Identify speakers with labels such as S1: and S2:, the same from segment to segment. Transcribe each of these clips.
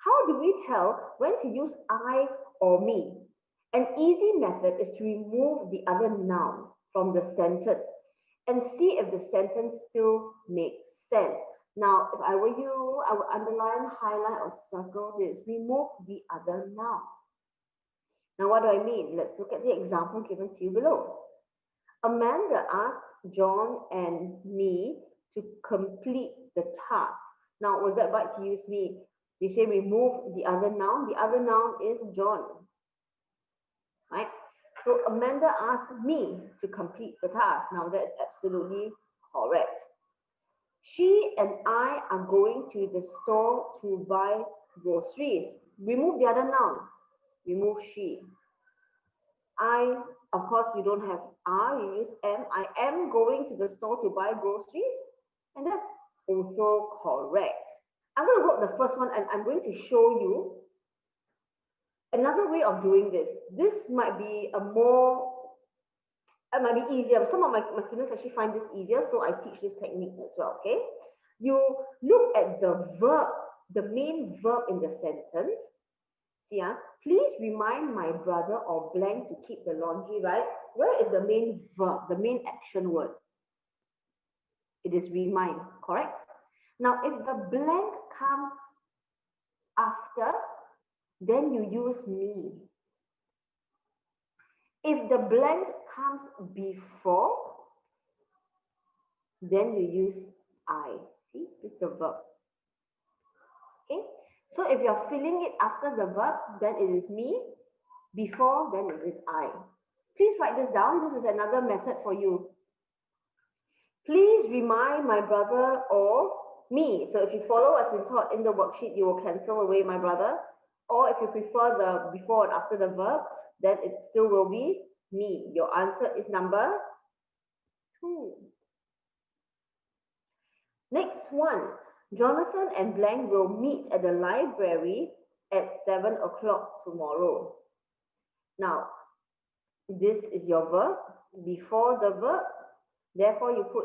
S1: How do we tell when to use I or me? An easy method is to remove the other noun from the sentence and see if the sentence still makes sense. Now, if I were you, I would underline, highlight, or circle this. Remove the other noun. Now, what do I mean? Let's look at the example given to you below. Amanda asked John and me to complete the task. Now, was that right to use me? They say remove the other noun. The other noun is John. Right? So Amanda asked me to complete the task. Now, that's absolutely correct. She and I are going to the store to buy groceries. Remove the other noun. Remove she. I, of course, you don't have are, you use am. I am going to the store to buy groceries. And that's also correct. I'm going to go the first one and I'm going to show you another way of doing this. This might be it might be easier. Some of my students actually find this easier, so I teach this technique as well, okay? You look at the verb, the main verb in the sentence. See, please remind my brother or blank to keep the laundry, right? Where is the main verb, the main action word? It is remind, correct? Now, if the blank comes after, then you use me. If the blank comes before, then you use I. See, this is the verb. Okay, so if you're filling it after the verb, then it is me. Before, then it is I. Please write this down. This is another method for you. Please remind my brother or me. So if you follow what's been taught in the worksheet, you will cancel away my brother. Or if you prefer the before and after the verb, then it still will be me. Your answer is number 2. Next one. Jonathan and blank will meet at the library at 7 o'clock tomorrow. Now, this is your verb. Before the verb, therefore you put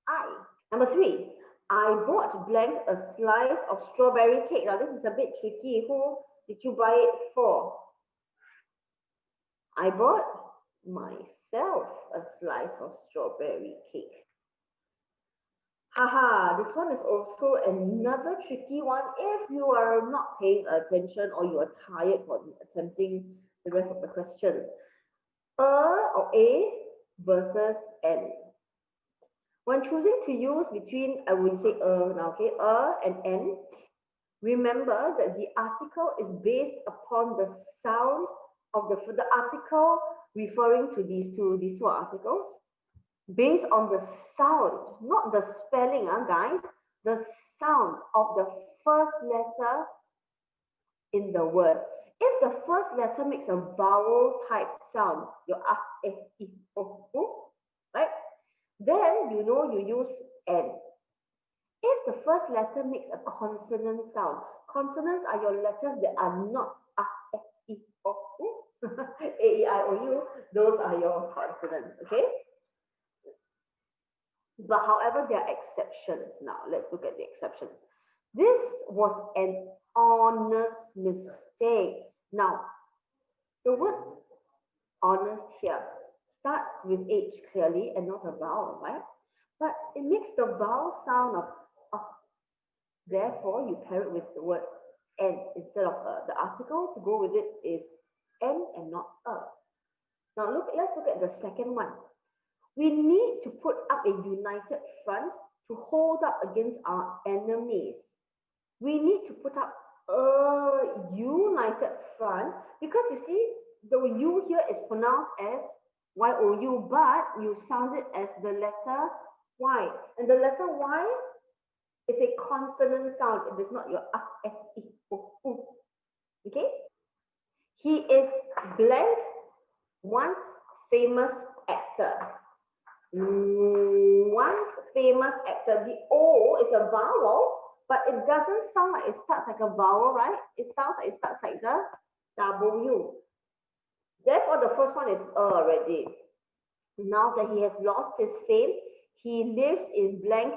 S1: I. Number 3. I bought blank a slice of strawberry cake. Now, this is a bit tricky. Who did you buy it for? I bought myself a slice of strawberry cake. Haha, this one is also another tricky one if you are not paying attention or you are tired from attempting the rest of the questions. Or A versus N. When choosing to use between, I will say now, okay, and N, remember that the article is based upon the sound of the article referring to these two articles. Based on the sound, not the spelling, guys, the sound of the first letter in the word. If the first letter makes a vowel type sound, your a, e, I, o, u, right? Then you know you use N. If the first letter makes a consonant sound, consonants are your letters that are not a, e, I, o, u, a, e, I, o, u. Those are your consonants, okay? But however, there are exceptions. Now, let's look at the exceptions. This was an honest mistake. Now, the word honest here starts with H clearly and not a vowel, right? But it makes the vowel sound of Therefore, you pair it with the word N instead of the article to go with it is N and not a. Now, let's look at the second one. We need to put up a united front to hold up against our enemies. We need to put up a united front because you see, the U here is pronounced as Y-O-U, but you sound it as the letter Y. And the letter Y is a consonant sound. It is not your A, F, I, O, U. Okay? He is blank, once famous actor. Once famous actor. The O is a vowel, but it doesn't sound like it starts like a vowel, right? It sounds like it starts like the W. Therefore, the first one is already. Now that he has lost his fame, he lives in blank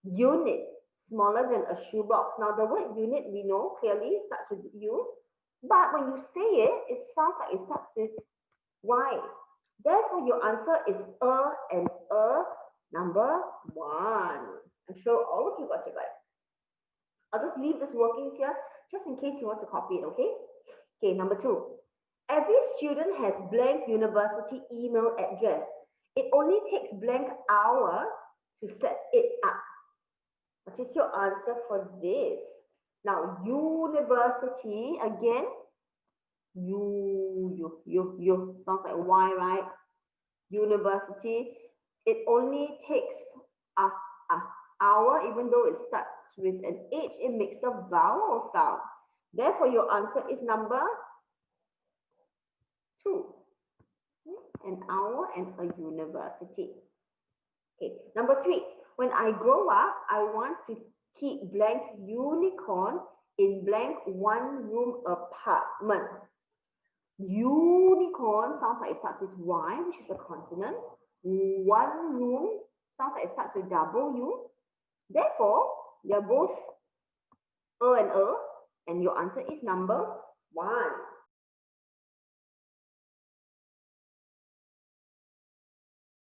S1: unit smaller than a shoebox. Now the word unit we know clearly starts with U, but when you say it, it sounds like it starts with Y. Therefore, your answer is and number 1. I'm sure all of you got it right. I'll just leave this workings here just in case you want to copy it, okay? Okay, number 2. Every student has blank university email address. It only takes blank hour to set it up. What is your answer for this? Now, university, again, you. Sounds like Y, right? University. It only takes a hour, even though it starts with an H, it makes a vowel sound. Therefore, your answer is number 2. An hour and a university. Okay, number 3. When I grow up, I want to keep blank unicorn in blank one-room apartment. Unicorn sounds like it starts with Y, which is a consonant. One room sounds like it starts with W. Therefore, they are both and your answer is number 1.